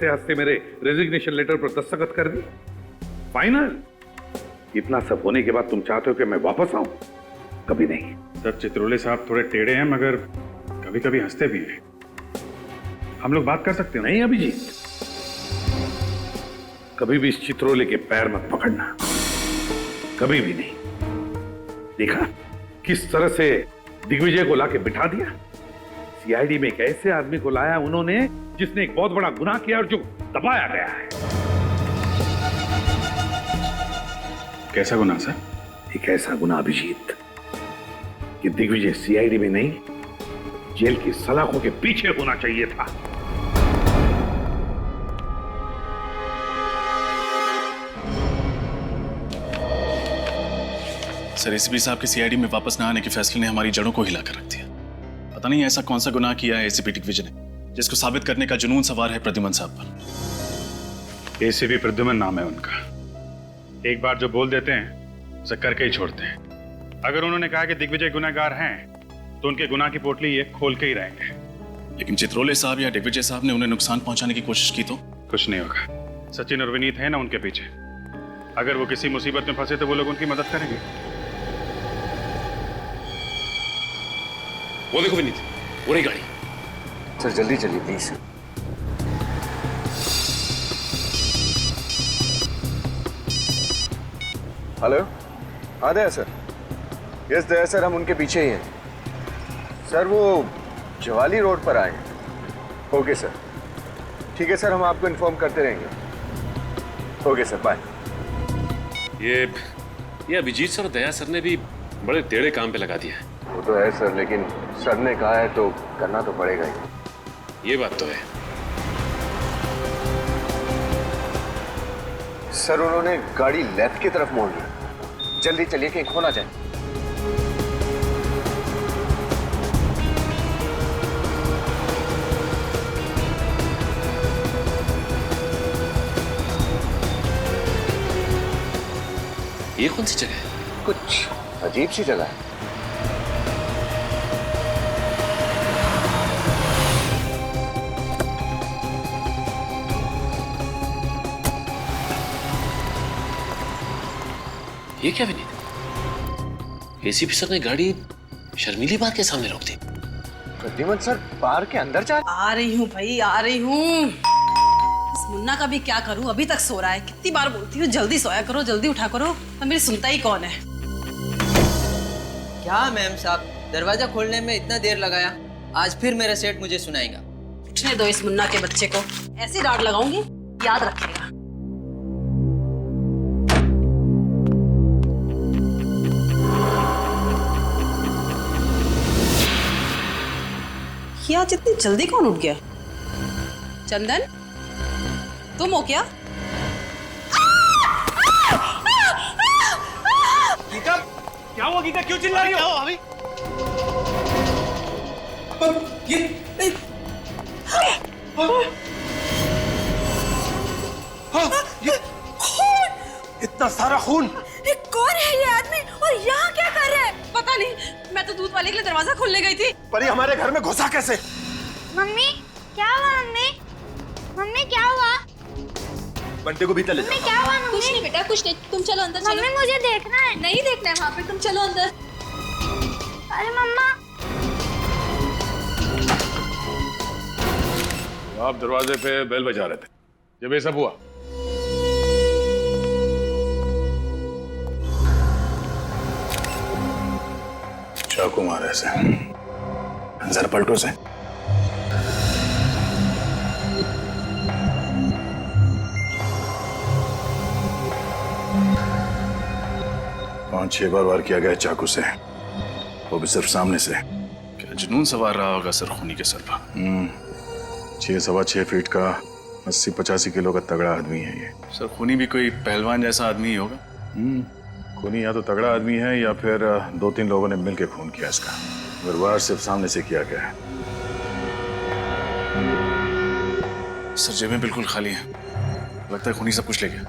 हंसते मेरे resignation letter पर दस्तखत कर दी। फाइनल। इतना सब होने के बाद तुम चाहते हो कि मैं वापस आऊं? कभी नहीं। सर चित्रोले साहब थोड़े टेढ़े हैं मगर कभी कभी हंसते भी हैं। हम लोग बात कर सकते हैं? नहीं अभिजीत, कभी भी इस चित्रोले के पैर मत पकड़ना, कभी भी नहीं। देखा किस तरह से दिग्विजय को लाके बिठा दिया। सीआईडी में एक ऐसे आदमी को लाया उन्होंने जिसने एक बहुत बड़ा गुनाह किया और जो दबाया गया है। कैसा गुनाह सर? एक ऐसा गुनाह अभिजीत कि दिग्विजय सीआईडी में नहीं, जेल की सलाखों के पीछे होना चाहिए था। सर एसीपी साहब के सीआईडी में वापस न आने के फैसले ने हमारी जड़ों को हिलाकर रख दिया। पता नहीं ऐसा कौन सा गुनाह किया है एसीपी दिग्विजय ने जिसको साबित करने का जुनून सवार है प्रद्युमन साहब पर। एसीपी प्रद्युमन नाम है उनका। एक बार जो बोल देते हैं उसे करके ही छोड़ते हैं। अगर उन्होंने कहा कि दिग्विजय गुनहगार हैं तो उनके गुनाह की पोटली ये खोल के ही रहेंगे। लेकिन चित्रोले साहब या दिग्विजय साहब ने उन्हें नुकसान पहुंचाने की कोशिश की तो? कुछ नहीं होगा। सचिन और विनीत है ना उनके पीछे। अगर वो किसी मुसीबत में फंसे तो वो लोग उनकी मदद करेंगे। वो देखो विनीत, वो रही गाड़ी। सर जल्दी चलिए प्लीज। हेलो, हाँ दया सर। यस दया सर, हम उनके पीछे ही हैं सर। वो जवाली रोड पर आए हैं। ओके सर, ठीक है सर, हम आपको इन्फॉर्म करते रहेंगे। Okay sir, bye. ये अभिजीत सर और दया सर ने भी बड़े टेढ़े काम पे लगा दिया है। वो तो है सर, लेकिन सर ने कहा है तो करना तो पड़ेगा ही। ये बात तो है सर। उन्होंने गाड़ी लेफ्ट की तरफ मोड़ ली। जल्दी चलिए कहीं खो ना जाए। ये कौन सी जगह है? कुछ अजीब सी जगह है। ये क्या विनीत? एसीपी सर ने गाड़ी शर्मीली बार के सामने रोक दी। प्रद्युमन सर बार के अंदर जा। आ रही हूँ भाई, आ रही हूँ। इस मुन्ना का भी क्या करूँ, अभी तक सो रहा है। कितनी बार बोलती हूँ जल्दी सोया करो, जल्दी उठा करो, पर मेरी सुनता ही कौन है। क्या मैम साहब, दरवाजा खोलने में इतना देर लगाया, आज फिर मेरा सेठ मुझे सुनाएगा। उठने दो इस मुन्ना के बच्चे को, ऐसी डांट लगाऊंगी याद रखेगा। क्या जितनी जल्दी कौन उठ गया? चंदन, तुम हो क्या? गीता, क्या हुआ गीता? क्यों चिल्ला रही हो? अभी ये इतना सारा खून। ये कौन है ये आदमी और यहाँ क्या कर रहा है? पता नहीं, मैं तो दूध वाले के लिए दरवाजा खोलने गई थी। पर ये हमारे घर में घुसा कैसे? मम्मी क्या हुआ? मम्मी मम्मी क्या हुआ? बंटे को भीतर ले जाओ। मम्मी क्या हुआ? मम्मी कुछ नहीं बेटा, कुछ नहीं, तुम चलो अंदर। चलो। मम्मी मुझे देखना है। नहीं देखना है वहाँ पे, तुम चलो अंदर। अरे मम्मा। आप दरवाजे पे बेल बजा रहे थे जब ये सब हुआ। चाकू मारे से, जरा पलटो से। पांच छह बार वार किया गया चाकू से, वो भी सिर्फ सामने से। क्या जुनून सवार रहा होगा सर खूनी के सर पर। 6-6.25 फीट का 80-85 किलो का तगड़ा आदमी है ये। सर खूनी भी कोई पहलवान जैसा आदमी ही होगा। खूनी या तो तगड़ा आदमी है या फिर 2-3 लोगों ने मिलकर खून किया इसका। मगर वार सिर्फ सामने से किया गया है। सर जेबें बिल्कुल खाली हैं, लगता है खूनी सब कुछ ले गया।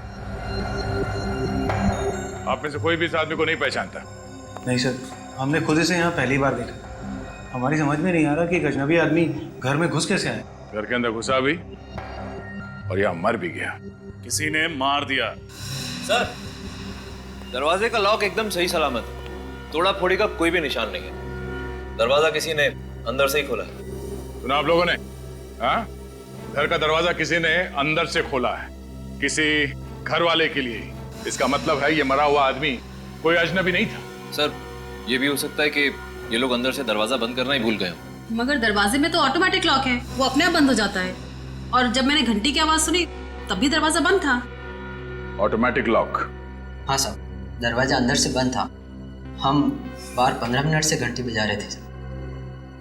आप में से कोई भी इस आदमी को नहीं पहचानता? नहीं सर, हमने खुद इसे यहाँ पहली बार देखा। हमारी समझ में नहीं आ रहा कि एक अजनबी आदमी घर में घुस कैसे आए। घर के अंदर घुसा भी और यह मर भी गया। किसी ने मार दिया। सर, दरवाजे का लॉक एकदम सही सलामत है। तोड़ा फोड़ी का कोई भी निशान नहीं है। दरवाजा किसी ने अंदर से ही खोला है। सुना आप लोगों ने? हाँ, घर का दरवाजा किसी ने अंदर से खोला है, किसी घर वाले के लिए। इसका मतलब है ये मरा हुआ आदमी कोई अजनबी नहीं था। सर, ये भी हो सकता है कि ये लोग अंदर से दरवाजा बंद करना ही भूल गए हों। मगर दरवाजे में तो ऑटोमेटिक लॉक है, वो अपने आप बंद हो जाता है। और जब मैंने घंटी की आवाज सुनी तब भी दरवाजा बंद था। Automatic lock? हाँ साहब, दरवाजा अंदर से बंद था। हम बाहर 15 मिनट से घंटी बजा रहे थे।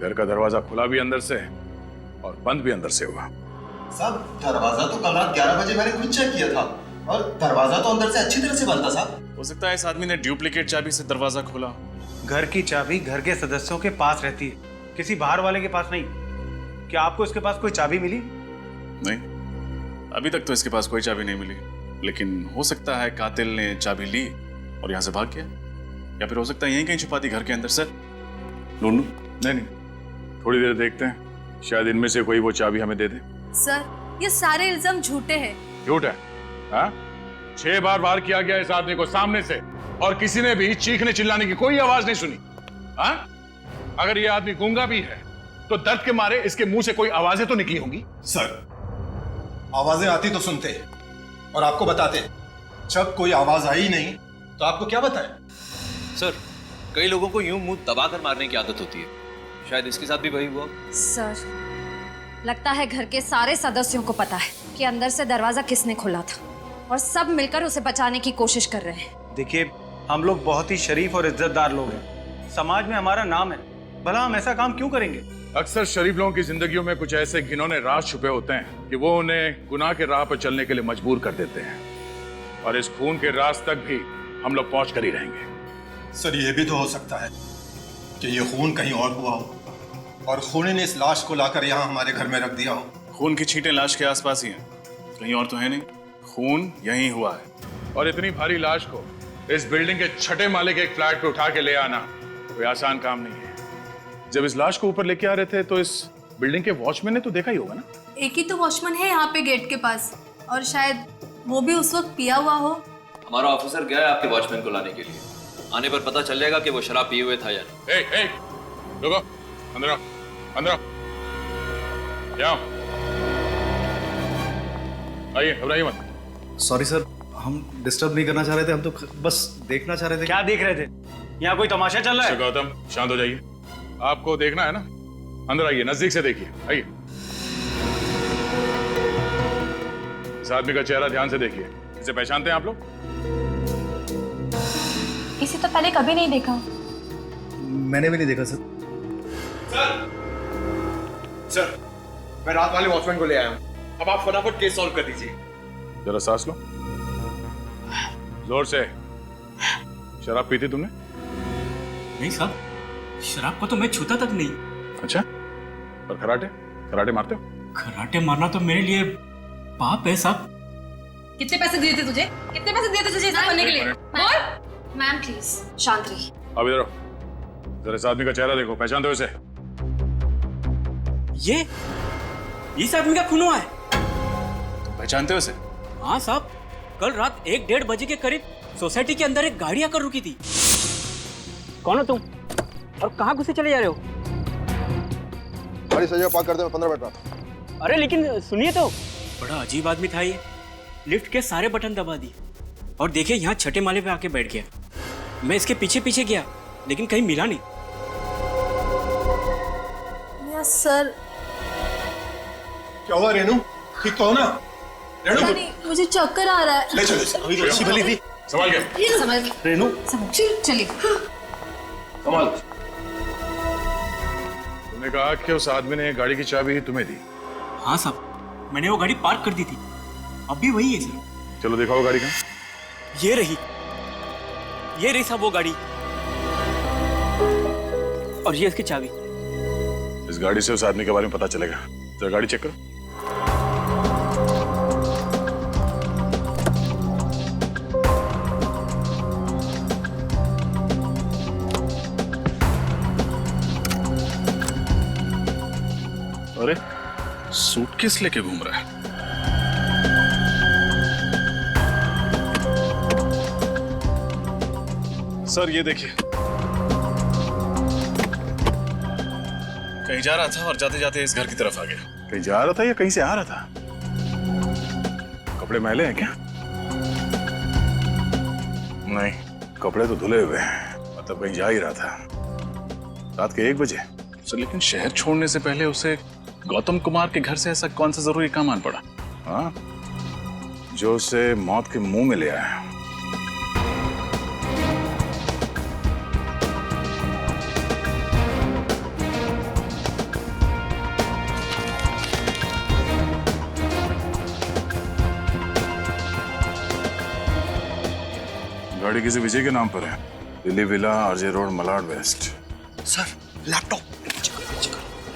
घर का दरवाजा खुला भी अंदर से और बंद भी अंदर से हुआ। साहब, दरवाजा तो कल रात 11 बजे मैंने खुद चेक किया था और दरवाजा तो अंदर से अच्छी तरह से बंद था साहब। हो सकता है इस आदमी ने डुप्लीकेट चाबी से दरवाजा खोला। घर की चाबी घर के सदस्यों के पास रहती है, किसी बाहर वाले के पास नहीं। क्या आपको इसके पास कोई चाबी मिली? नहीं, अभी तक तो इसके पास कोई चाबी नहीं मिली, लेकिन हो सकता है कातिल ने चाबी ली और यहाँ से भाग गया, या फिर हो सकता है यहीं कहीं छुपा दी घर के अंदर। सर, ढूंढूं? नहीं, थोड़ी देर देखते हैं, शायद इनमें से कोई वो चाबी हमें दे दे। सर, ये सारे इल्जाम झूठे हैं। झूठ है? हाँ? 6 बार वार किया गया इस आदमी को सामने से और किसी ने भी चीखने चिल्लाने की कोई आवाज नहीं सुनी। हाँ? अगर ये आदमी गूंगा भी है तो दर्द के मारे इसके मुंह से कोई आवाजें तो निकली होंगी। सर, आवाजें आती तो सुनते और आपको बताते। जब कोई आवाज आई नहीं तो आपको क्या बताएं? सर, कई लोगों को यूं मुंह दबाकर मारने की आदत होती है। शायद इसके साथ भी वही हुआ। सर, लगता है घर के सारे सदस्यों को पता है कि अंदर से दरवाजा किसने खोला था और सब मिलकर उसे बचाने की कोशिश कर रहे हैं। देखिए, हम लोग बहुत ही शरीफ और इज्जतदार लोग हैं। समाज में हमारा नाम है, भला हम ऐसा काम क्यों करेंगे? अक्सर शरीफ लोगों की जिंदगियों में कुछ ऐसे घिनौने राज छुपे होते हैं कि वो उन्हें गुनाह के राह पर चलने के लिए मजबूर कर देते हैं, और इस खून के राज तक भी हम लोग पहुंच कर ही रहेंगे। सर, ये भी तो हो सकता है कि ये खून कहीं और हुआ हो और खूनी ने इस लाश को लाकर यहाँ हमारे घर में रख दिया हो। खून की छींटें लाश के आसपास ही हैं, कहीं और तो है नहीं। खून यहीं हुआ है, और इतनी भारी लाश को इस बिल्डिंग के 6ठे माले के एक फ्लैट पे उठा के ले आना कोई आसान काम नहीं है। जब इस लाश को ऊपर लेके आ रहे थे तो इस बिल्डिंग के वॉचमैन ने तो देखा ही होगा ना। एक ही तो वॉचमैन है यहाँ पे गेट के पास, और शायद वो भी उस वक्त पिया हुआ हो। हमारा ऑफिसर गया है आपके वॉचमैन को लाने के लिए। आने पर पता चल जाएगा कि वो शराब पिए हुए था या नहीं। रुको, अंदर आओ, अंदर आओ, जाओ, आइए, घबराइए मत। सॉरी सर, हम डिस्टर्ब नहीं करना चाह रहे थे, हम तो बस देखना चाह रहे थे। क्या देख रहे थे? यहाँ कोई तमाशा चल रहा है? गौतम, शांत हो जाइए। आपको देखना है ना, अंदर आइए, नजदीक से देखिए, आइए। इस आदमी का चेहरा ध्यान से देखिए। इसे पहचानते हैं आप लोग? इसे तो पहले कभी नहीं देखा। मैंने भी नहीं देखा सर। सर, मैं रात वाले वॉचमैन को ले आया हूँ। अब आप फटाफट केस सॉल्व कर दीजिए। जरा सांस लो, जोर से। शराब पी थी तुमने? नहीं साहब, शराब को तो मैं छूता तक नहीं। अच्छा, और कराटे? कराटे मारते हो? कराटे मारना तो मेरे लिए पाप है साहब। कितने पैसे दिए थे तुझे? कितने पैसे दिए थे तुझे ऐसा करने के लिए? बोल। मैम प्लीज शांत रहिए। अब इधर आओ, जरा इस आदमी का चेहरा देखो, पहचानते हो इसे? ये इस आदमी का खून हुआ है। पहचानते हो इसे? हाँ साहब, कल रात 1-1:30 बजे के करीब सोसाइटी के अंदर एक गाड़ी आकर रुकी थी। कौन हो तुम और कहाँ घुसे चले जा रहे हो? गाड़ी सही पार्क कर दे, मैं 15 मिनट में। अरे लेकिन सुनिए तो, बड़ा अजीब आदमी था ये। लिफ्ट के सारे बटन दबा दिए और देखिए यहाँ 6ठे माले पे आके बैठ गया। मैं इसके पीछे पीछे गया लेकिन कहीं मिला नहीं। Yes sir. क्या हुआ रेनू? ठीक तो हो ना? रेनू, मुझे चक्कर आ रहा है। ले चलो, अभी तो अच्छी भली थी। संभाल के। समझ रेनू, चलिए। कमाल। तुमने कहा कि उस आदमी ने गाड़ी की चाबी तुम्हें दी? हाँ साहब, मैंने वो गाड़ी पार्क कर दी थी, अभी वही है सर। चलो दिखाओ गाड़ी का। ये रही साहब वो गाड़ी, और ये इसकी चाबी। इस गाड़ी से उस आदमी के बारे में पता चलेगा। जरा गाड़ी चेक करो। अरे सूटकेस लेके घूम रहा है। सर ये देखिए, कहीं जा रहा था और जाते जाते इस घर की तरफ आ गया। कहीं जा रहा था या कहीं से आ रहा था? कपड़े मैले हैं क्या? नहीं, कपड़े तो धुले हुए हैं, मतलब कहीं जा ही रहा था। रात के 1 बजे। सर लेकिन शहर छोड़ने से पहले उसे गौतम कुमार के घर से ऐसा कौन सा जरूरी काम आन पड़ा? हाँ, जो उसे मौत के मुंह में ले आया। गाड़ी किसी विजय के नाम पर है, Delhi villa, RJ road, Malad west. Sir laptop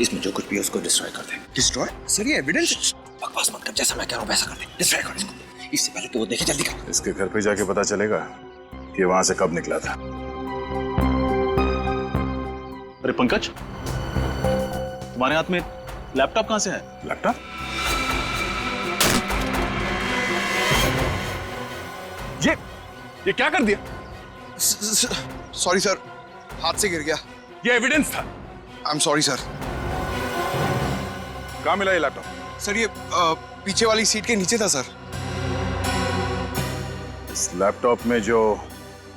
इसमें जो कुछ भी है उसको डिस्ट्रॉय कर दे। डिस्ट्रॉय? सर ये एविडेंस। बकवास मत कर, जैसा मैं कह रहा हूँ वैसा कर दे। डिस्ट्रॉय कर इसको, इससे पहले कि वो देखे। जल्दी कर। इसके घर पे जाके पता चलेगा कि वहां से कब निकला था। अरे पंकज, तुम्हारे हाथ में लैपटॉप कहां से है? लैपटॉप? ये क्या कर दिया? सॉरी सर, हाथ से गिर गया। ये एविडेंस था। I am sorry sir. कहाँ मिला ये लैपटॉप? सर ये पीछे वाली सीट के नीचे था सर। इस लैपटॉप में जो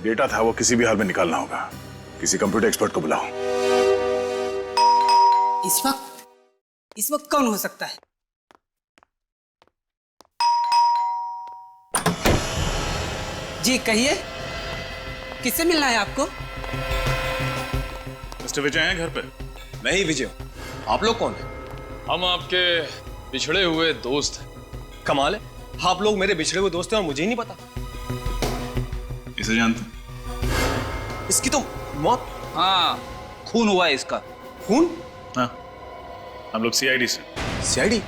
डेटा था वो किसी भी हाल में निकालना होगा। किसी कंप्यूटर एक्सपर्ट को बुलाओ। इस वक्त कौन हो सकता है? जी कहिए, किससे मिलना है आपको? मिस्टर विजय हैं घर पे? नहीं विजय, आप लोग कौन हैं? हम आपके बिछड़े हुए दोस्त हैं। कमाल है, आप लोग मेरे बिछड़े हुए दोस्त हैं और मुझे ही नहीं पता। इसे जानते? इसकी तो मौत। हाँ, खून हुआ है इसका। खून? हाँ, हम लोग सीआईडी से। सीआईडी?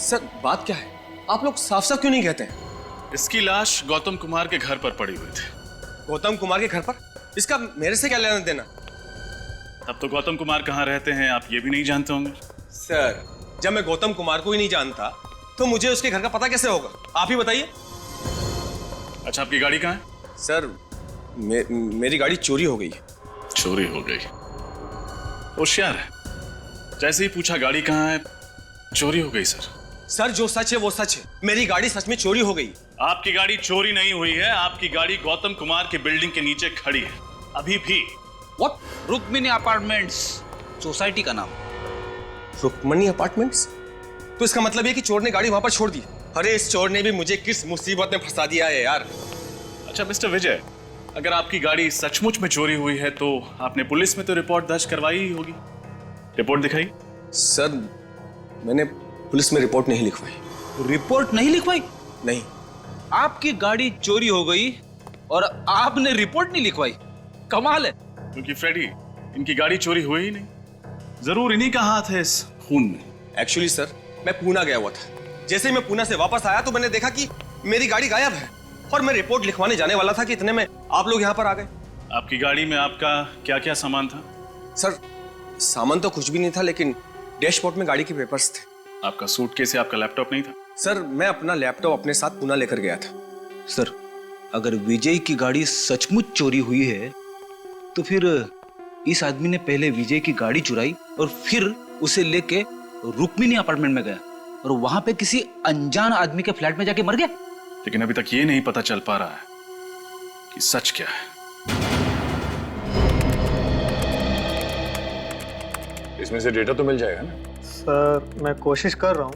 सर बात क्या है, आप लोग साफ साफ क्यों नहीं कहते हैं? इसकी लाश गौतम कुमार के घर पर पड़ी हुई थी। गौतम कुमार के घर पर? इसका मेरे से क्या लेना देना? तब तो गौतम कुमार कहाँ रहते हैं आप ये भी नहीं जानते होंगे। सर जब मैं गौतम कुमार को ही नहीं जानता तो मुझे उसके घर का पता कैसे होगा? आप ही बताइए। अच्छा, आपकी गाड़ी कहाँ है? सर मेरी गाड़ी चोरी हो गई है। चोरी हो गई? होशियार है, जैसे ही पूछा गाड़ी कहाँ है, चोरी हो गई। सर जो सच है वो सच है, मेरी गाड़ी सच में चोरी हो गई। आपकी गाड़ी चोरी नहीं हुई है, आपकी गाड़ी गौतम कुमार की बिल्डिंग के नीचे खड़ी है अभी भी। व्हाट? रुक्मिणी अपार्टमेंट्स सोसाइटी का नाम। रुक्मिणी अपार्टमेंट्स? तो इसका मतलब ये कि चोर ने गाड़ी वहां पर छोड़ दी। अरे इस चोर ने भी मुझे किस मुसीबत में फंसा दिया है यार। अच्छा मिस्टर विजय, अगर आपकी गाड़ी सचमुच में चोरी हुई है तो आपने पुलिस में तो रिपोर्ट दर्ज करवाई ही होगी। रिपोर्ट दिखाई। सर मैंने पुलिस में रिपोर्ट नहीं लिखवाई। रिपोर्ट नहीं लिखवाई? नहीं। आपकी गाड़ी चोरी हो गई और आपने रिपोर्ट नहीं लिखवाई? कमाल है। क्योंकि फ्रेडी, इनकी गाड़ी चोरी हुई ही नहीं, जरूर इन्हीं का हाथ है इस खून में। एक्चुअली सर मैं पूना गया हुआ था। जैसे ही मैं पूना से वापस आया तो मैंने देखा कि मेरी गाड़ी गायब है और मैं रिपोर्ट लिखवाने जाने वाला था कि इतने में आप लोग यहाँ पर आ गए। आपकी गाड़ी में आपका क्या क्या सामान था? सर सामान तो कुछ भी नहीं था, लेकिन डैशबोर्ड में गाड़ी के पेपर्स थे। आपका सूटकेस या आपका लैपटॉप नहीं था? सर मैं अपना लैपटॉप अपने साथ पुणे लेकर गया था। सर अगर विजय की गाड़ी सचमुच चोरी हुई है तो फिर इस आदमी ने पहले विजय की गाड़ी चुराई और फिर उसे लेके रुक्मिणी अपार्टमेंट में गया और वहां पे किसी अनजान आदमी के फ्लैट में जाके मर गया। लेकिन अभी तक ये नहीं पता चल पा रहा है कि सच क्या है। इसमें से डेटा तो मिल जाएगा ना? सर मैं कोशिश कर रहा हूँ,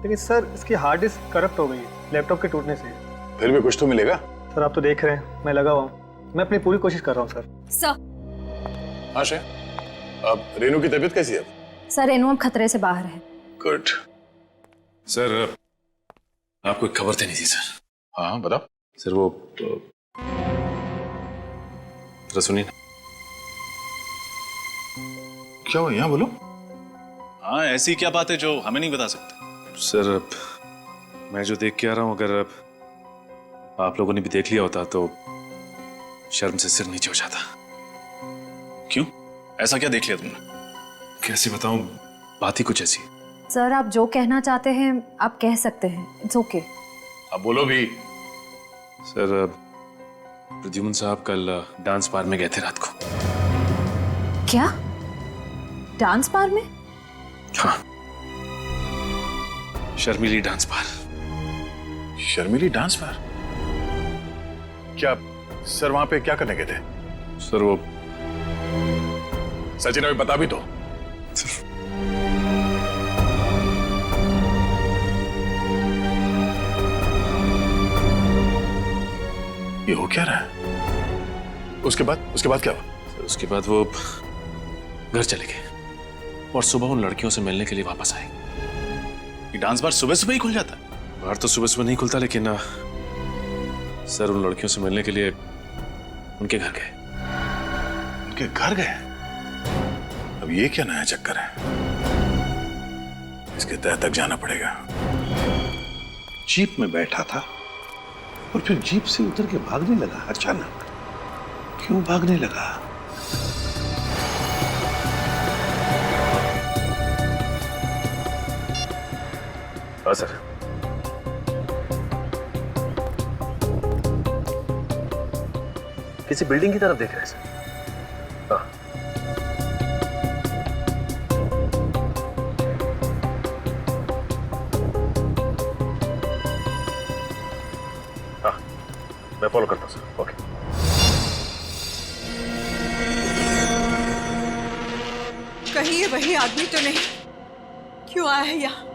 लेकिन सर इसकी हार्ड डिस्क करप्ट हो गई है लैपटॉप के टूटने से। फिर भी कुछ तो मिलेगा। सर आप तो देख रहे हैं मैं लगा हुआ हूँ, मैं अपनी पूरी कोशिश कर रहा हूँ सर। हाँ श्रेय, अब रेनू की तबीयत कैसी है? सर रेनू अब खतरे से बाहर है। गुड। सर आपको एक खबर देनी थी सर। हाँ बताओ। सर वो जरा सुनिए। क्या हुआ, यहाँ बोलो। हाँ ऐसी क्या बात है जो हमें नहीं बता सकते? सर मैं जो देख के आ रहा हूँ, अगर आप लोगों ने भी देख लिया होता तो शर्म से सिर नीचे हो जाता। क्यों, ऐसा क्या देख लिया तुमने? कैसे बताऊं, बात ही कुछ ऐसी। सर आप जो कहना चाहते हैं आप कह सकते हैं, इट्स ओके। अब बोलो भी। सर प्रद्युम्न साहब कल डांस बार में गए थे रात को। क्या? डांस बार में? हाँ, शर्मिली डांस बार। शर्मिली डांस बार? क्या सर वहां पे क्या करने गए थे? सर वो सचिन अभी बता भी दो। ये हो क्या रहा है? उसके बाद क्या हुआ? सर उसके बाद वो घर चले गए और सुबह उन लड़कियों से मिलने के लिए वापस आए। ये डांस बार सुबह सुबह ही खुल जाता है? बार तो सुबह सुबह नहीं खुलता, लेकिन सर उन लड़कियों से मिलने के लिए उनके घर गए। उनके घर गए? अब ये क्या नया चक्कर है? इसके तह तक जाना पड़ेगा। जीप में बैठा था और फिर जीप से उतर के भागने लगा अचानक। क्यों भागने लगा? हाँ सर। किसी बिल्डिंग की तरफ देख रहे हैं सर। हाँ। हाँ, मैं फॉलो करता हूँ सर। ओके। कहीं ये वही आदमी तो नहीं? क्यों आया है यहाँ?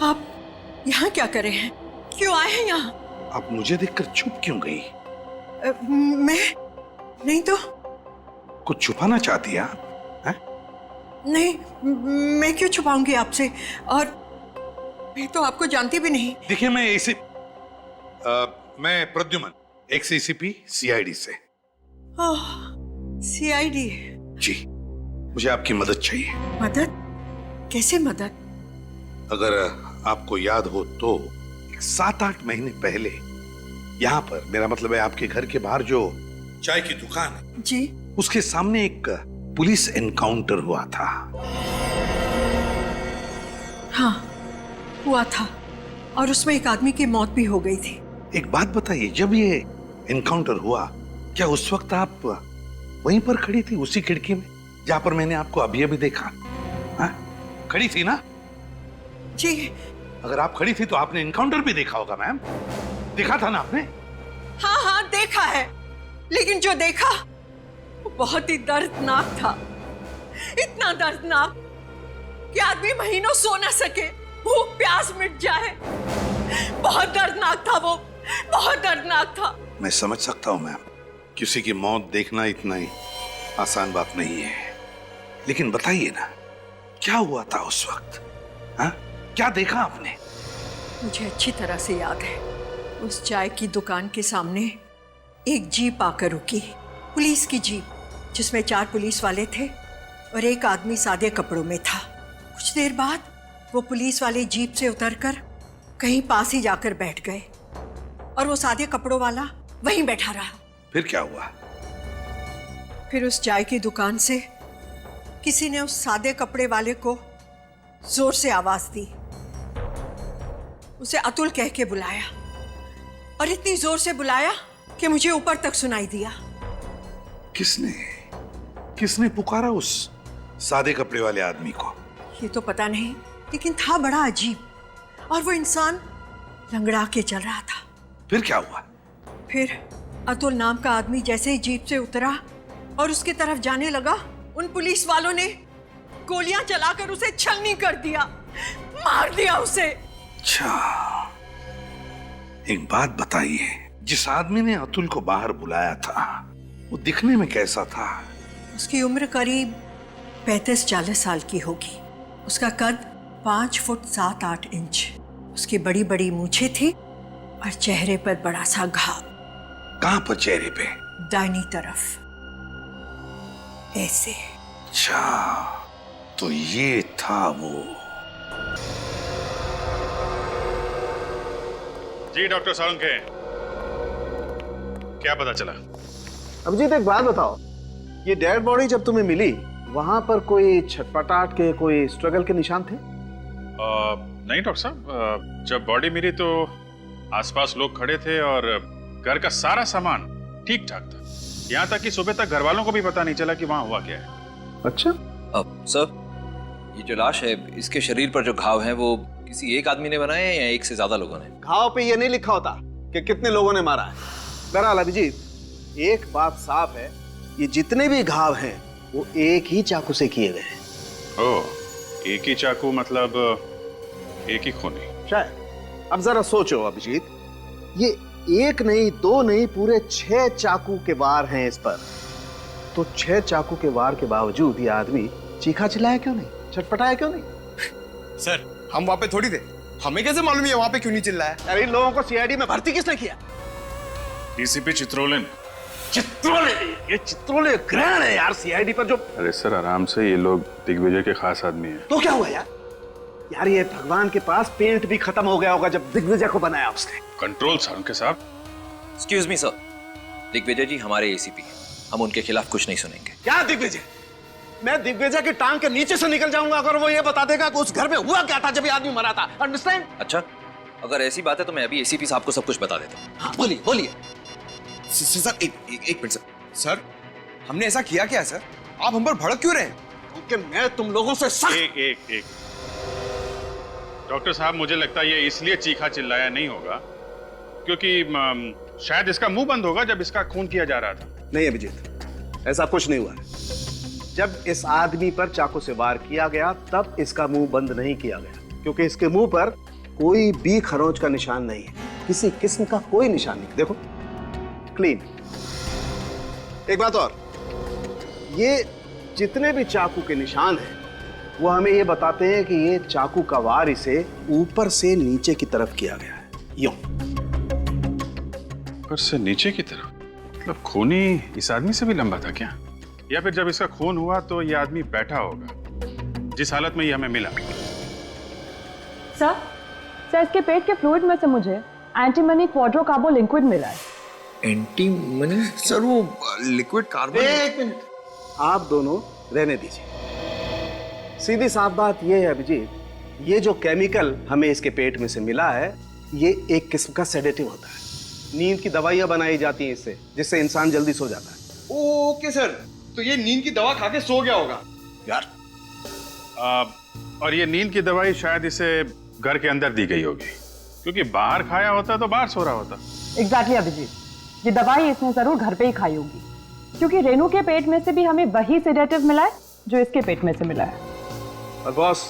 आप यहाँ क्या कर रहे हैं? क्यों आए हैं यहाँ? आप मुझे देखकर चुप क्यों गई? मैं नहीं तो। कुछ छुपाना चाहती है आप? नहीं, मैं क्यों छुपाऊंगी आपसे? और मैं तो आपको जानती भी नहीं। देखिए, मैं प्रद्युम्न, एक्स एसीपी सीआईडी से। सीआईडी? जी, मुझे आपकी मदद चाहिए। मदद? कैसे मदद? अगर आपको याद हो तो 7-8 महीने पहले यहाँ पर, मेरा मतलब है आपके घर के बाहर जो चाय की दुकान है जी, उसके सामने एक पुलिस एनकाउंटर हुआ था। हाँ, हुआ था और उसमें एक आदमी की मौत भी हो गई थी। एक बात बताइए, जब ये एनकाउंटर हुआ, क्या उस वक्त आप वहीं पर खड़ी थी, उसी खिड़की में जहां पर मैंने आपको अभी अभी देखा? हाँ? खड़ी थी ना? जी। अगर आप खड़ी थी तो आपने एनकाउंटर भी देखा होगा मैम। देखा था ना आपने? हाँ हाँ, देखा है, लेकिन जो देखा वो बहुत ही दर्दनाक था। इतना दर्दनाक कि आदमी महीनों सो ना सके, भूख प्यास मिट जाए। बहुत दर्दनाक था वो, बहुत दर्दनाक था। मैं समझ सकता हूं मैम, किसी की मौत देखना इतना ही आसान बात नहीं है, लेकिन बताइए ना, क्या हुआ था उस वक्त? हाँ? क्या देखा आपने? मुझे अच्छी तरह से याद है, उस चाय की दुकान के सामने एक जीप आकर रुकी, पुलिस की जीप, जिसमें 4 पुलिस वाले थे और एक आदमी सादे कपड़ों में था। कुछ देर बाद वो पुलिस वाले जीप से उतरकर कहीं पास ही जाकर बैठ गए और वो सादे कपड़ों वाला वहीं बैठा रहा। फिर क्या हुआ? फिर उस चाय की दुकान से किसी ने उस सादे कपड़े वाले को जोर से आवाज दी, उसे अतुल कह के बुलाया और इतनी जोर से बुलाया कि मुझे ऊपर तक सुनाई दिया। किसने पुकारा उस सादे कपड़े वाले आदमी को? ये तो पता नहीं, लेकिन था बड़ा अजीब, और वो इंसान लंगड़ा के चल रहा था। फिर क्या हुआ? फिर अतुल नाम का आदमी जैसे ही जीप से उतरा और उसकी तरफ जाने लगा, उन पुलिस वालों ने गोलियां चलाकर उसे छलनी कर दिया, मार दिया उसे। अच्छा, एक बात बताइए, जिस आदमी ने अतुल को बाहर बुलाया था वो दिखने में कैसा था? उसकी उम्र करीब 35-40 साल की होगी। उसका कद 5 फुट 7-8 इंच। उसकी बड़ी बड़ी मूछें थी और चेहरे पर बड़ा सा घाव। कहां पर चेहरे पे? दाहिनी तरफ, ऐसे। अच्छा, तो ये था वो। जी डॉक्टर सालुंखे, क्या पता चला? अभिजीत, एक बात बताओ, ये डेड बॉडी जब तुम्हें मिली वहां पर कोई छटपटाहट के, कोई स्ट्रगल के निशान थे? नहीं डॉक्टर साहब, जब बॉडी मिली तो आसपास लोग खड़े थे और घर का सारा सामान ठीक ठाक था। यहाँ तक कि सुबह तक घर वालों को भी पता नहीं चला कि वहाँ हुआ क्या है। अच्छा। अब सर, ये जो लाश है, इसके शरीर पर जो घाव हैं वो किसी एक आदमी ने बनाए हैं या एक से ज्यादा लोगों ने? घाव पे ये नहीं लिखा होता कि कितने लोगों ने मारा है। बहरहाल अभिजीत, एक बात साफ है, ये जितने भी घाव हैं वो एक ही चाकू से किए गए हैं। ओह, एक ही चाकू मतलब एक ही खूनी? शायद। अब जरा सोचो अभिजीत, ये एक नहीं, दो नहीं, पूरे 6 चाकू के वार हैं इस पर। तो 6 चाकू के वार के बावजूद ये आदमी चीखा चिल्लाया क्यों नहीं, छटपटाया क्यों नहीं? सर, हम वहां पे थोड़ी थे, हमें कैसे मालूम है वहां पे क्यों नहीं चिल्लाया? अरे इन लोगों को सीआईडी में भर्ती किसने किया? डीसीपी चित्रोले ने। चित्रोले? ये चित्रोले ग्रहण है यार सीआईडी पर जो। अरे सर आराम से, ये लोग दिग्विजय के खास आदमी हैं। तो क्या हुआ यार? यार ये भगवान के पास पेंट भी खत्म हो गया होगा जब दिग्विजय को बनाया उसने। कंट्रोल सर उनके साहब। एक्सक्यूज मी सर, दिग्विजय जी हमारे एसीपी हैं, हम उनके खिलाफ कुछ नहीं सुनेंगे। क्या दिग्विजय? मैं दिग्विजय की टांग के नीचे से निकल जाऊंगा अगर वो ये बता देगा कि उस घर में हुआ क्या था जब ये आदमी मरा था। अंडरस्टैंड? अच्छा, अगर ऐसी बात है तो मैं अभी एसीपी साहब को सब कुछ बता देता हूँ। हाँ, बोलिए बोलिए। सर एक मिनट सर, हमने ऐसा किया क्या सर? आप हम पर भड़क क्यों रहे हैं? क्योंकि मैं तुम लोगों से सख्त। एक डॉक्टर साहब, मुझे लगता है ये इसलिए चीखा चिल्लाया नहीं होगा क्योंकि शायद इसका मुंह बंद होगा जब इसका खून किया जा रहा था। नहीं अभिजीत, ऐसा कुछ नहीं हुआ है। जब इस आदमी पर चाकू से वार किया गया तब इसका मुंह बंद नहीं किया गया, क्योंकि इसके मुंह पर कोई भी खरोंच का निशान नहीं है, किसी किस्म का कोई निशान नहीं। देखो, क्लीन। एक बात और, ये जितने भी चाकू के निशान हैं वो हमें ये बताते हैं कि ये चाकू का वार इसे ऊपर से नीचे की तरफ किया गया है। यूं ऊपर से नीचे की तरफ? मतलब खूनी इस आदमी से भी लंबा था क्या? या फिर जब इसका खून हुआ तो ये आदमी बैठा होगा जिस हालत में ये हमें मिला? सर इसके पेट के फ्लूइड में से मुझे एंटीमनी क्वाड्रोकार्बो लिक्विड मिला है। एंटीमनी? सर वो लिक्विड कार्बन। एक मिनट, आप दोनों रहने दीजिए। सीधी साफ बात यह है अभिजीत, ये जो केमिकल हमें इसके पेट में से मिला है ये एक किस्म का सेडेटिव होता है। नींद की दवाइयां बनाई जाती हैं इससे, जिससे इंसान जल्दी सो जाता है। ओके सर, तो ये नींद की दवा खा के सो गया होगा यार। और ये नींद की दवाई शायद इसे घर के अंदर दी गई होगी, क्योंकि बाहर खाया होता तो बाहर सो रहा होता। एग्जैक्टली अभिजीत, ये दवाई इसने जरूर घर पे ही खाई होगी, क्योंकि रेनू के पेट में से भी हमें वही सेडेटिव मिला है जो इसके पेट में से मिला है। और बॉस,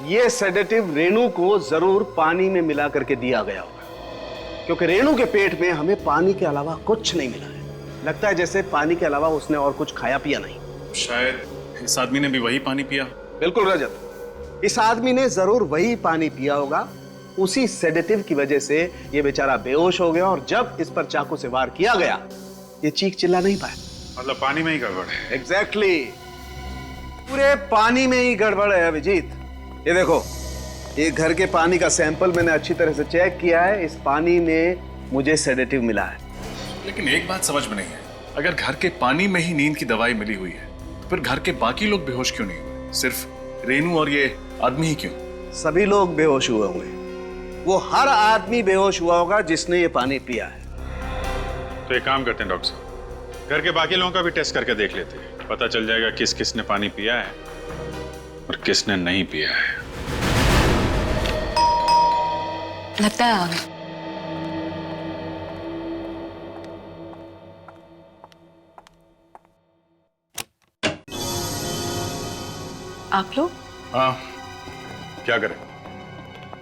ये सेडेटिव रेनू को जरूर पानी में मिला करके दिया गया होगा, क्योंकि रेनू के पेट में हमें पानी के अलावा कुछ नहीं मिला है। लगता है जैसे पानी के अलावा उसने और कुछ खाया पिया नहीं। शायद इस आदमी ने भी वही पानी पिया। बिल्कुल रजत, इस आदमी ने जरूर वही पानी पिया होगा। उसी सेडेटिव की वजह से ये बेचारा बेहोश हो गया और जब इस पर चाकू से वार किया गया ये चीख चिल्ला नहीं पाया। मतलब पानी में ही गड़बड़ है। एग्जैक्टली, पूरे पानी में ही गड़बड़ है अभिजीत। ये देखो, ये घर के पानी का सैंपल मैंने अच्छी तरह से चेक किया है, इस पानी में मुझे सेडेटिव मिला है। लेकिन एक बात समझ में नहीं है, अगर घर के पानी में ही नींद की दवाई मिली हुई है तो फिर घर के बाकी लोग बेहोश क्यों नहीं हुए? सिर्फ रेनू और ये आदमी ही क्यों? सभी लोग बेहोश हुए होंगे। वो हर आदमी बेहोश हुआ होगा जिसने ये पानी पिया है। तो एक काम करते हैं डॉक्टर साहब, घर के बाकी लोगों का भी टेस्ट करके देख लेते हैं, पता चल जाएगा किस किस ने पानी पिया है और किसने नहीं पिया है। लगता है आ गए। आप लोग? हाँ, क्या करें,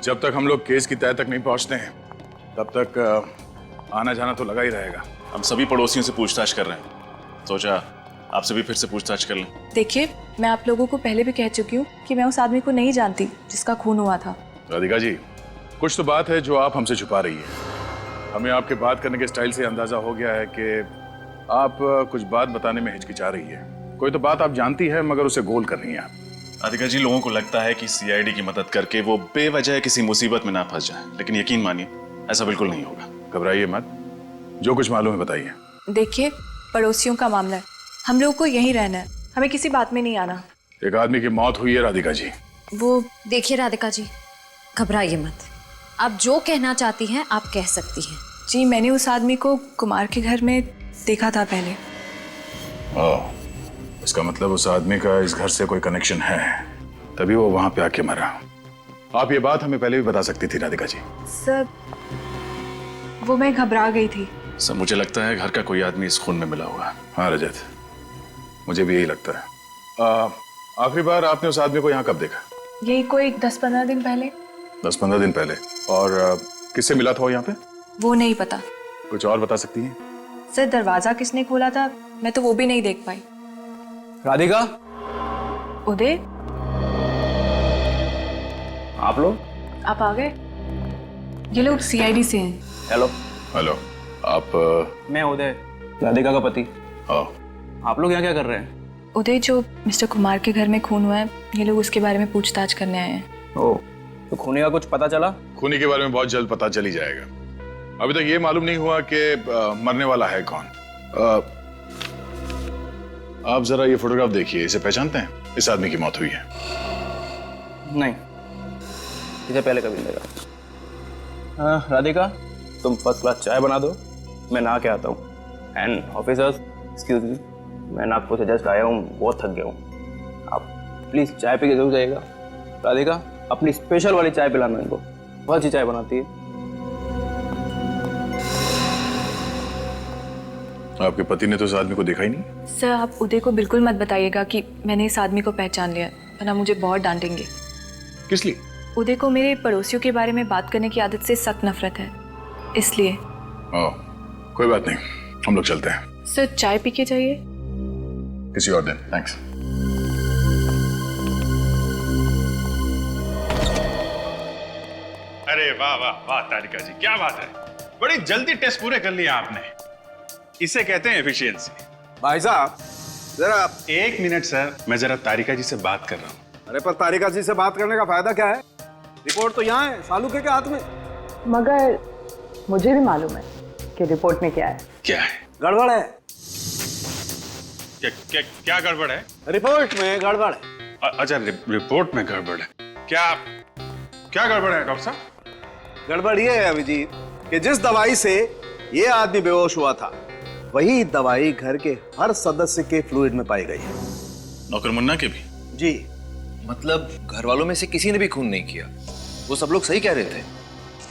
जब तक हम लोग केस की तह तक नहीं पहुंचते हैं तब तक आना जाना तो लगा ही रहेगा। हम सभी पड़ोसियों से पूछताछ कर रहे हैं, सोचा आपसे भी फिर से पूछताछ कर लें। देखिए, मैं आप लोगों को पहले भी कह चुकी हूँ कि मैं उस आदमी को नहीं जानती जिसका खून हुआ था। राधिका जी, कुछ तो बात है जो आप हमसे छुपा रही है। हमें आपके बात करने के स्टाइल से अंदाजा हो गया है कि आप कुछ बात बताने में हिचकिचा रही है। कोई तो बात आप जानती है मगर उसे गोल कर रही हैं आप। राधिका जी, लोगों को लगता है कि सीआईडी की मदद करके वो बेवजह किसी मुसीबत में ना फंस जाए, लेकिन यकीन मानिए ऐसा बिल्कुल नहीं होगा। घबराइए मत, जो कुछ मालूम है बताइए। देखिए, पड़ोसियों का मामला है, हम लोगों को यहीं रहना है, हमें किसी बात में नहीं आना। एक आदमी की मौत हुई है राधिका जी। वो देखिए राधिका जी, घबराइए मत। आप जो कहना चाहती हैं आप कह सकती हैं। जी मैंने उस आदमी को कुमार के घर में देखा था पहले। ओह, इसका मतलब उस आदमी का इस घर से कोई कनेक्शन है, तभी वो वहां पे आके मरा। आप ये बात हमें पहले भी बता सकती थी राधिका जी। सर वो मैं घबरा गई थी। सर मुझे लगता है घर का कोई आदमी इस खून में मिला हुआ है। हाँ रजत, मुझे भी यही लगता है। आखिरी बार आपने उस आदमी को यहाँ कब देखा? यही कोई 10-15 दिन पहले। 10-15 दिन पहले। और किससे मिला था वो यहाँ पे? वो नहीं पता। कुछ और बता सकती हैं? सर दरवाजा किसने खोला था मैं तो वो भी नहीं देख पाई। राधिका, उदय, आप लोग? आप आ गए? ये लोग सीआईडी से हैं। हेलो। हेलो, आप? मैं उदय, राधिका का पति। आप लोग यहाँ क्या कर रहे हैं? उदय, जो मिस्टर कुमार के घर में खून हुआ है, ये लोग उसके बारे में पूछताछ करने आए हैं। ओह, तो खूनी का कुछ पता चला? खूनी के बारे में बहुत जल्द पता चल ही जाएगा। अभी तक ये मालूम नहीं हुआ कि मरने वाला है कौन। आप जरा ये फोटोग्राफ देखिए, इसे पहचानते हैं? इस आदमी की मौत हुई है। नहीं, इसे पहले कभी नहीं देखा। राधिका, तुम फर्स्ट क्लास चाय बना दो, मैं नहा के आता हूँ। एंड ऑफिसर्स, एक्सक्यूज मी, मैं नागपुर से जस्ट आया हूँ, बहुत थक गया हूँ। आप प्लीज चाय पी के जरूर जाइएगा। राधिका, अपनी स्पेशल वाली चाय पिलाना इनको, बहुत अच्छी चाय बनाती है। आपके पति ने तो इस आदमी को देखा ही नहीं? सर आप उदय को बिल्कुल मत बताइएगा कि मैंने इस आदमी को पहचान लिया, वरना मुझे बहुत डांटेंगे। किस लिए? उदय को मेरे पड़ोसियों के बारे में बात करने की आदत से सख्त नफरत है, इसलिए। कोई बात नहीं, हम लोग चलते हैं। सर चाय पी के जाइए। किसी और दिन। थैंक्स। अरे वाह वाह वाह तारिका जी, क्या बात है, बड़ी जल्दी टेस्ट पूरे कर लिया आपने। इसे कहते हैं एफिशिएंसी। भाई साहब जरा। एक मिनट सर, मैं जरा तारिका जी से बात कर रहा हूँ। अरे पर तारिका जी से बात करने का फायदा क्या है? रिपोर्ट तो यहाँ है, सालू के हाथ में। मगर मुझे भी मालूम है कि रिपोर्ट में क्या है। क्या है? गड़बड़ है। क्या गड़बड़ है? रिपोर्ट में गड़बड़ है। अच्छा, रिपोर्ट में गड़बड़ है। क्या गड़बड़ है डॉक्टर साहब? गड़बड़ ये है अभिजीत कि जिस दवाई से ये आदमी बेहोश हुआ था, वही दवाई घर के हर सदस्य के फ्लूइड में पाई गई है। नौकर मुन्ना के भी? जी। मतलब घर वालों में से किसी ने भी खून नहीं किया, वो सब लोग सही कह रहे थे।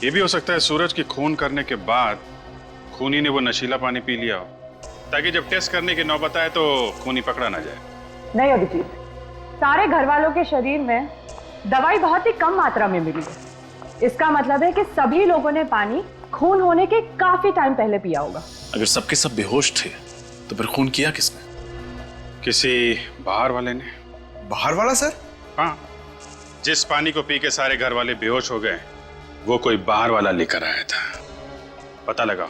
ये भी हो सकता है सूरज की खून करने के बाद खूनी ने वो नशीला पानी पी लिया हो, ताकि जब टेस्ट करने की नौबत आए तो खूनी पकड़ा ना जाए। नहीं अभिजीत, सारे घर वालों के शरीर में दवाई बहुत ही कम मात्रा में मिली है। इसका मतलब है कि सभी लोगों ने पानी खून होने के काफी टाइम पहले पिया होगा। अगर सबके सब बेहोश थे तो फिर खून किया किसने? किसी बाहर वाले ने। बाहर वाला सर? हाँ, जिस पानी को पी के सारे घर वाले बेहोश हो गए, वो कोई बाहर वाला लेकर आया था। पता लगा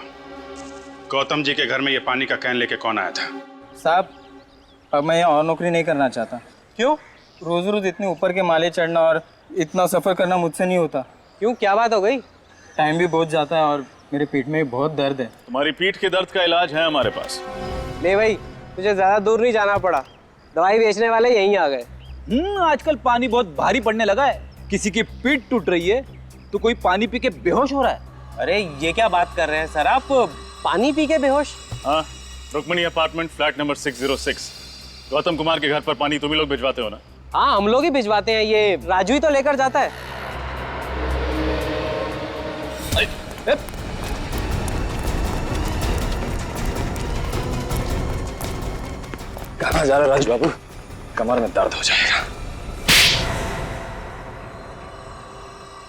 गौतम जी के घर में ये पानी का कैन लेके कौन आया था? साहब, अब मैं और नौकरी नहीं करना चाहता। क्यों? रोज रोज इतने ऊपर के माले चढ़ना और इतना सफर करना मुझसे नहीं होता। क्यों, क्या बात हो गई? टाइम भी बहुत जाता है और मेरे पीठ में भी बहुत दर्द है। तुम्हारी पीठ के दर्द का इलाज है हमारे पास। ले भाई, तुझे ज्यादा दूर नहीं जाना पड़ा, दवाई बेचने वाले यहीं आ गए। आजकल पानी बहुत भारी पड़ने लगा है। किसी की पीठ टूट रही है तो कोई पानी पी के बेहोश हो रहा है। अरे ये क्या बात कर रहे हैं सर आप, पानी पी के बेहोश? हाँ, Rukmini apartment flat number 606। Gautam Kumar के घर पर पानी तुम ही लोग भिजवाते हो ना? हाँ, हम लोग ही भिजवाते हैं, ये राजू ही तो लेकर जाता है। कहाँ जा रहे राजू बाबू? कमर में दर्द हो जाएगा।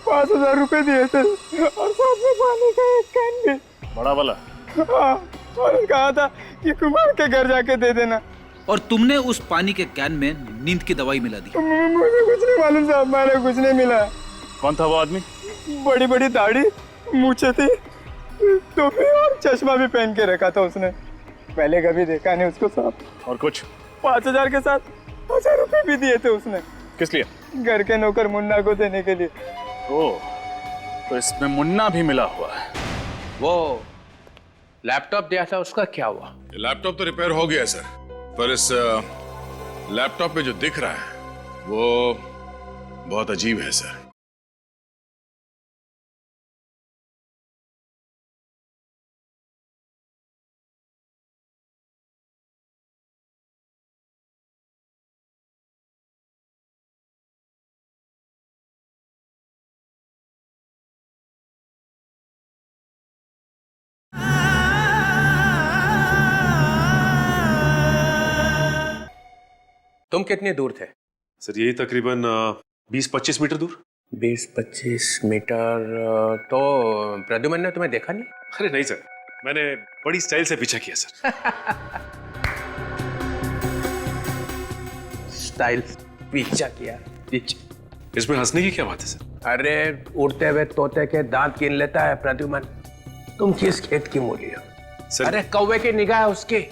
5,000 रुपए दिए थे और साथ में पानी का एक कैन भी। बड़ा वाला? हाँ, और कहा था कि कुमार के घर जाके दे देना। और तुमने उस पानी के कैन में नींद की दवाई मिला दी? मुझे कुछ नहीं मालूम साहब, मैंने कुछ नहीं मिला। कौन था वो आदमी? बड़ी बड़ी दाढ़ी, मूछें थी, टोपी और चश्मा भी पहन के रखा था उसने। पहले कभी देखा नहीं उसको साहब। और कुछ? 5,000 के साथ 1,000 रुपए भी दिए थे उसने। किस लिए? घर के नौकर मुन्ना को देने के लिए। ओह, तो इसमें मुन्ना भी मिला हुआ है। वो लैपटॉप दिया था, उसका क्या हुआ? लैपटॉप तो रिपेयर हो गया सर, पर इस लैपटॉप पे जो दिख रहा है वो बहुत अजीब है सर। तुम कितने दूर थे? सर यही तकरीबन 20-25 मीटर दूर। 20-25 मीटर। तो प्रद्युमन ने तुम्हें देखा नहीं? अरे नहीं सर, मैंने बड़ी स्टाइल से पीछा किया सर। स्टाइल पीछा किया? पीछा। इसमें हंसने की क्या बात है सर? अरे उड़ते हुए तोते के दांत गिन लेता है प्रद्युमन। तुम किस खेत की मूली हो? सर अरे कौवे की निगाह है उसकी।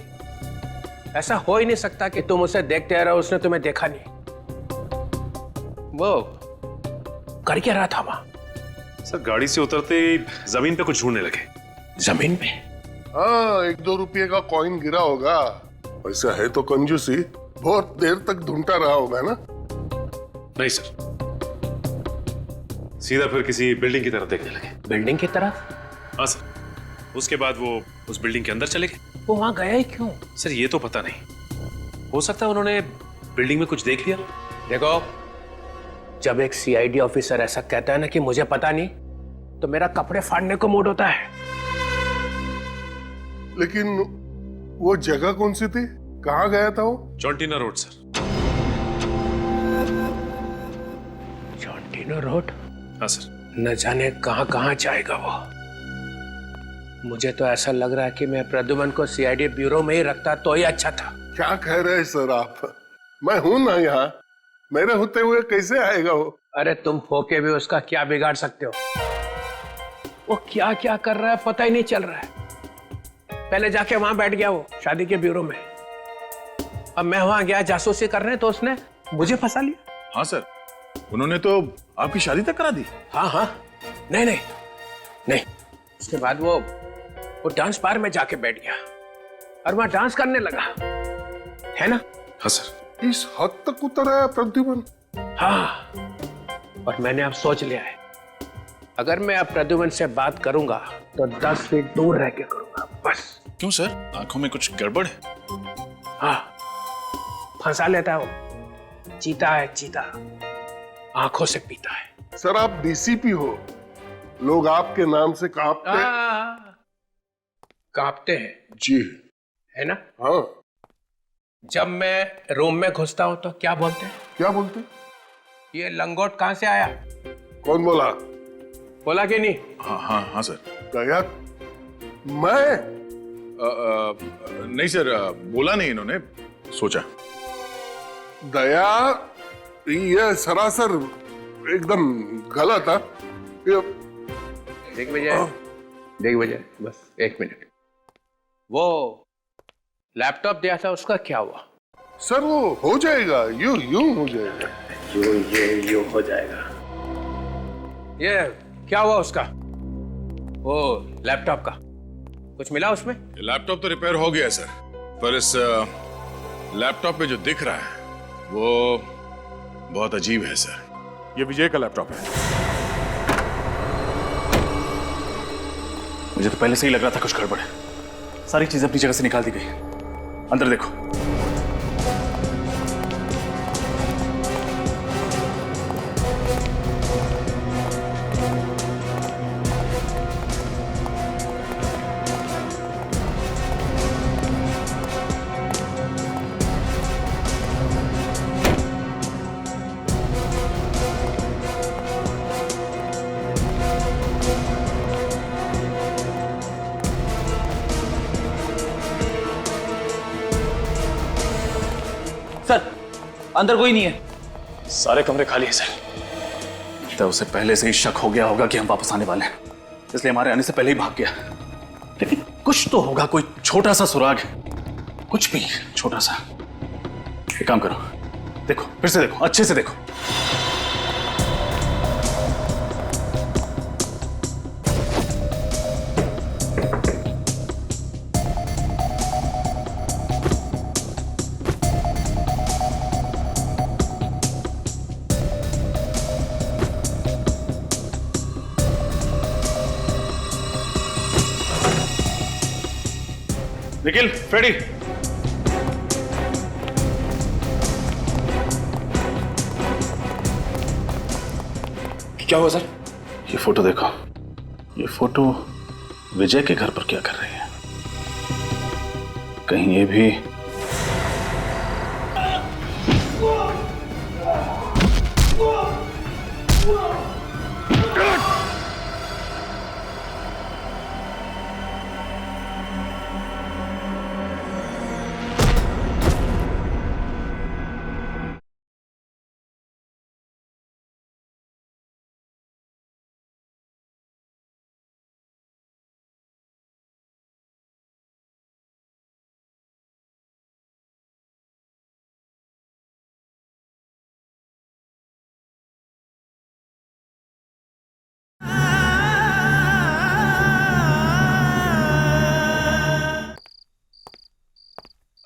ऐसा हो ही नहीं सकता कि तुम उसे देखते रहो, उसने तुम्हें देखा नहीं। वो कर क्या रहा था वहां? सर गाड़ी से उतरते ही जमीन पे कुछ ढूंढने लगे। जमीन पे? हाँ, 1-2 रुपये का कॉइन गिरा होगा। वैसा है तो कंजूसी, बहुत देर तक ढूंढता रहा होगा ना? नहीं सर, सीधा फिर किसी बिल्डिंग की तरफ देखने लगे। बिल्डिंग की तरफ? हाँ सर। उसके बाद वो उस बिल्डिंग के अंदर चले गए। वो वहां गया ही क्यों? सर ये तो पता नहीं, हो सकता है उन्होंने बिल्डिंग में कुछ देख लिया। देखो, जब एक सीआईडी ऑफिसर ऐसा कहता है ना कि मुझे पता नहीं, तो मेरा कपड़े फाड़ने को मूड होता है। लेकिन वो जगह कौन सी थी? कहाँ गया था वो? चौंटीना रोड सर। चौंटीना रोड? हाँ सर। न जाने कहाँ कहाँ जाएगा वो। मुझे तो ऐसा लग रहा है कि मैं प्रद्युमन को सीआईडी ब्यूरो में ही रखता तो ही अच्छा था। क्या कह रहे हैं सर आप? मैं हूं ना यहाँ, मेरे होते हुए कैसे आएगा वो? अरे तुम होके भी उसका क्या बिगाड़ सकते हो? वो क्या क्या कर रहा है पता ही नहीं चल रहा है। पहले जाके वहां बैठ गया वो शादी के ब्यूरो में। अब मैं वहां गया जासूसी करने तो उसने मुझे फंसा लिया। हाँ सर, उन्होंने तो आपकी शादी तक करा दी। हाँ हाँ, नहीं नहीं नहीं। उसके बाद वो डांस बार में जाके बैठ गया और वहां डांस करने लगा, है ना? हाँ सर। इस हद तक उतरा है प्रद्युमन? हाँ, और मैंने अब सोच लिया है, अगर मैं अब प्रद्युमन से बात करूंगा तो 10 फीट दूर रह के करूंगा बस। क्यों सर, आंखों में कुछ गड़बड़ है? हाँ, फंसा लेता है वो। चीता है चीता, आंखों से पीता है। सर आप डीसीपी हो, लोग आपके नाम से कांपते हैं जी, है ना? हाँ। जब मैं रूम में घुसता हूं तो क्या बोलते हैं? क्या बोलते? ये लंगोट कहां से आया? कौन बोला? बोला कि नहीं? हाँ हाँ हाँ सर। दया? मैं? नहीं सर, बोला नहीं इन्होंने, सोचा। दया ये सरासर एकदम गलत है। देख बजे बस 1 मिनट। वो लैपटॉप दिया था उसका क्या हुआ? सर वो हो जाएगा, यूं हो जाएगा। यूं हो जाएगा। ये क्या हुआ उसका? वो लैपटॉप का कुछ मिला उसमें? लैपटॉप तो रिपेयर हो गया सर, पर इस लैपटॉप पे जो दिख रहा है वो बहुत अजीब है सर। ये विजय का लैपटॉप है। मुझे तो पहले से ही लग रहा था कुछ गड़बड़ है। सारी चीजें अपनी जगह से निकाल दी गई। अंदर देखो। अंदर कोई नहीं है। सारे कमरे खाली हैं सर। तो उसे पहले से ही शक हो गया होगा कि हम वापस आने वाले हैं, इसलिए हमारे आने से पहले ही भाग गया। लेकिन कुछ तो होगा, कोई छोटा सा सुराग, कुछ भी छोटा सा। एक काम करो, देखो, फिर से देखो, अच्छे से देखो। निखिल, फ्रेडी। क्या हुआ सर? ये फोटो देखो। ये फोटो विजय के घर पर क्या कर रही है? कहीं ये भी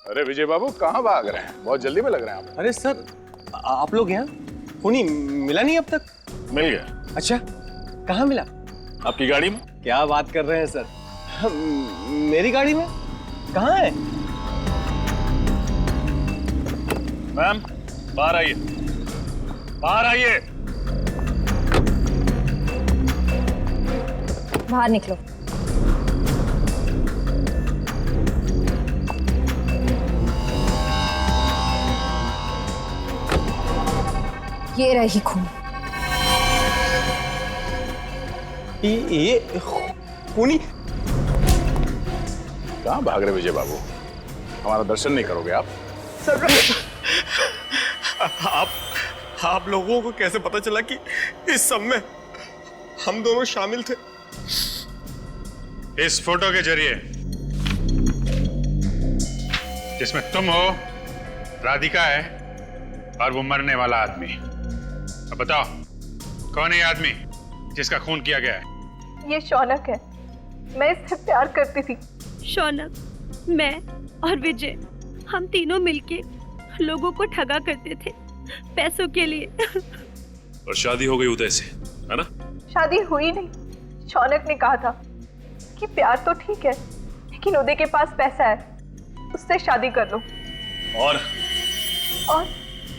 अरे विजय बाबू कहाँ भाग रहे हैं? बहुत जल्दी में लग रहे हैं आप। अरे सर, आप लोग यहाँ? खूनी मिला नहीं अब तक? मिल गया। अच्छा, कहाँ मिला? आपकी गाड़ी में। क्या बात कर रहे हैं सर? मेरी गाड़ी में? कहाँ है? मैम, बाहर आइए, बाहर आइए। बाहर निकलो। ये रही खून। ये खूनी? कहाँ भाग रहे विजय बाबू? हमारा दर्शन नहीं करोगे आप? सर, आप लोगों को कैसे पता चला कि इस सब में हम दोनों शामिल थे? इस फोटो के जरिए जिसमें तुम हो, राधिका है और वो मरने वाला आदमी। अब बताओ, कौन है ये आदमी जिसका खून किया गया है? ये शौनक है। मैं इससे प्यार करती थी। शौनक, मैं और विजय, हम तीनों मिलके लोगों को ठगा करते थे पैसों के लिए। और शादी हो गई उदय से, है ना? शादी हुई नहीं। शौनक ने कहा था कि प्यार तो ठीक है, लेकिन उदय के पास पैसा है, उससे शादी कर लो। और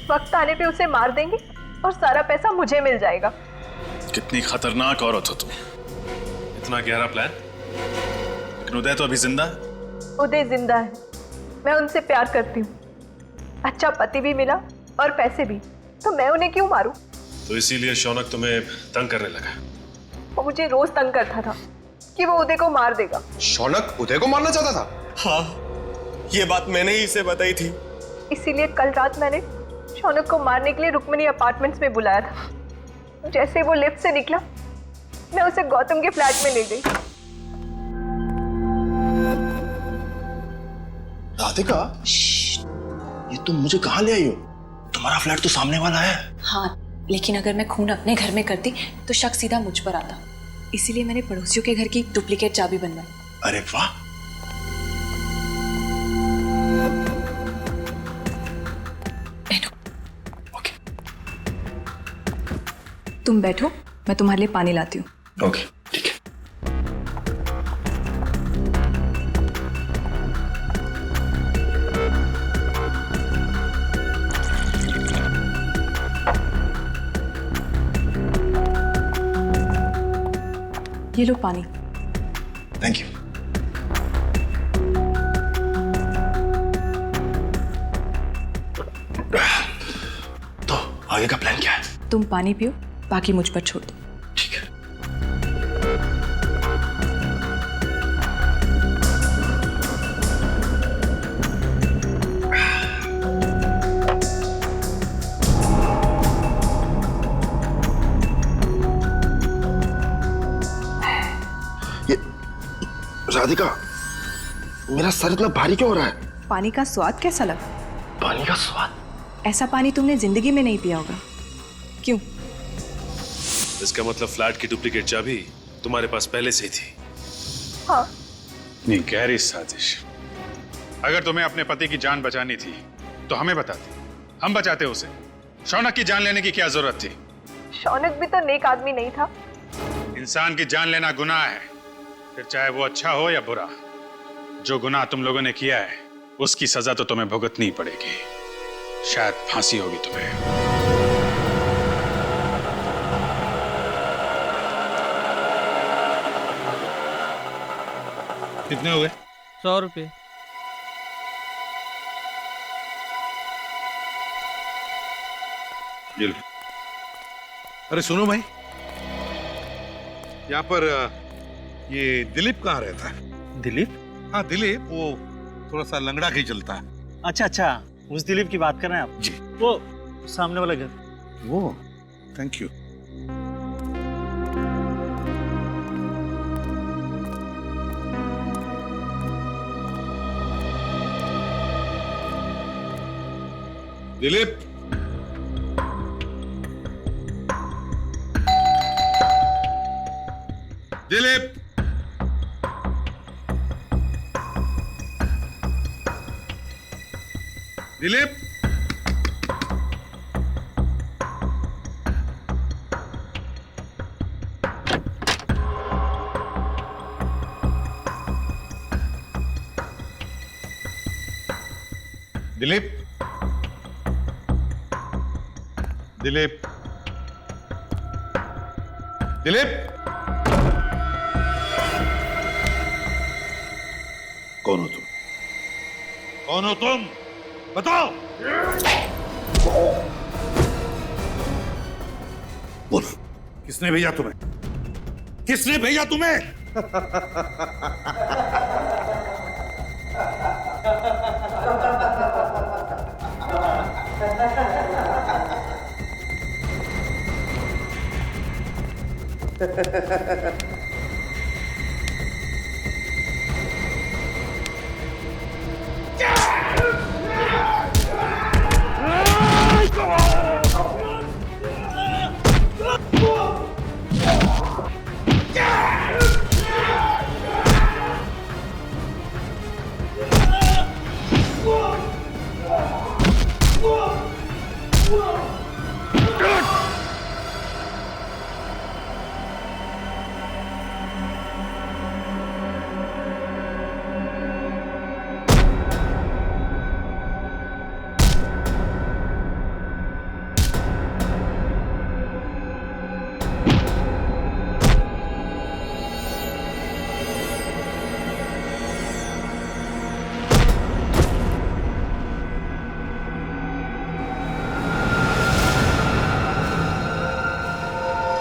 वक्त आने पे उसे मार देंगे और सारा पैसा मुझे मिल जाएगा। कितनी खतरनाक औरत हो तुम। इतना गहरा प्लान। लेकिन उदय तो अभी जिंदा है। उदय जिंदा है। मैं उनसे प्यार करती हूँ। अच्छा पति भी मिला और पैसे भी, तो मैं उन्हें क्यों मारूं? तो इसीलिए शौनक तुम्हें तंग करने लगा। वो मुझे रोज तंग करता था कि वो उदय को मार देगा। शौनक उदय को मारना चाहता था? हाँ, ये बात मैंने ही इसे बताई थी। इसीलिए कल रात मैंने शौनक को मारने के लिए रुक्मिणी अपार्टमेंट्स में बुलाया था। जैसे वो लिफ्ट से निकला, मैं उसे गौतम के फ्लैट में ले गई। राधिका, ये तुम मुझे कहाँ ले आई हो? तुम्हारा फ्लैट तो सामने वाला है। हाँ, लेकिन अगर मैं खून अपने घर में करती तो शक सीधा मुझ पर आता। इसीलिए मैंने पड़ोसियों के घर की डुप्लीकेट चाबी बनवाई। अरे वाह। तुम बैठो, मैं तुम्हारे लिए पानी लाती हूँ। ओके, ठीक है। ये लो पानी। Thank you. तो आगे का प्लान क्या है? तुम पानी पियो, बाकी मुझ पर छोड़ दो। ठीक है। ये राधिका, मेरा सर इतना भारी क्यों हो रहा है? पानी का स्वाद कैसा लगा? पानी का स्वाद? ऐसा पानी तुमने जिंदगी में नहीं पिया होगा। क्यों? इसका मतलब फ्लैट की डुप्लीकेट चाबी तुम्हारे पास पहले से ही थी। हाँ। नहीं, गहरी साजिश। अगर तुम्हें अपने पति की जान बचानी थी तो हमें बताती, हम बचाते उसे। शौनक की जान लेने की क्या जरूरत थी? शौनक भी तो नेक आदमी नहीं था। इंसान की जान लेना गुनाह है, फिर चाहे वो अच्छा हो या बुरा। जो गुनाह तुम लोगों ने किया है उसकी सजा तो तुम्हें भुगतनी ही पड़ेगी। शायद फांसी होगी तुम्हें। कितने हुए? 100 रुपये। अरे सुनो भाई, यहाँ पर ये दिलीप कहाँ रहता है? दिलीप? हाँ दिलीप, वो थोड़ा सा लंगड़ा के ही चलता है। अच्छा अच्छा, उस दिलीप की बात कर रहे हैं आप? जी। वो सामने वाला घर। वो, थैंक यू। दिलीप, दिलीप, दिलीप, दिलीप, दिलीप, दिलीप, कौन हो तुम? कौन हो तुम? बताओ। बोलो, किसने भेजा तुम्हें? किसने भेजा तुम्हें?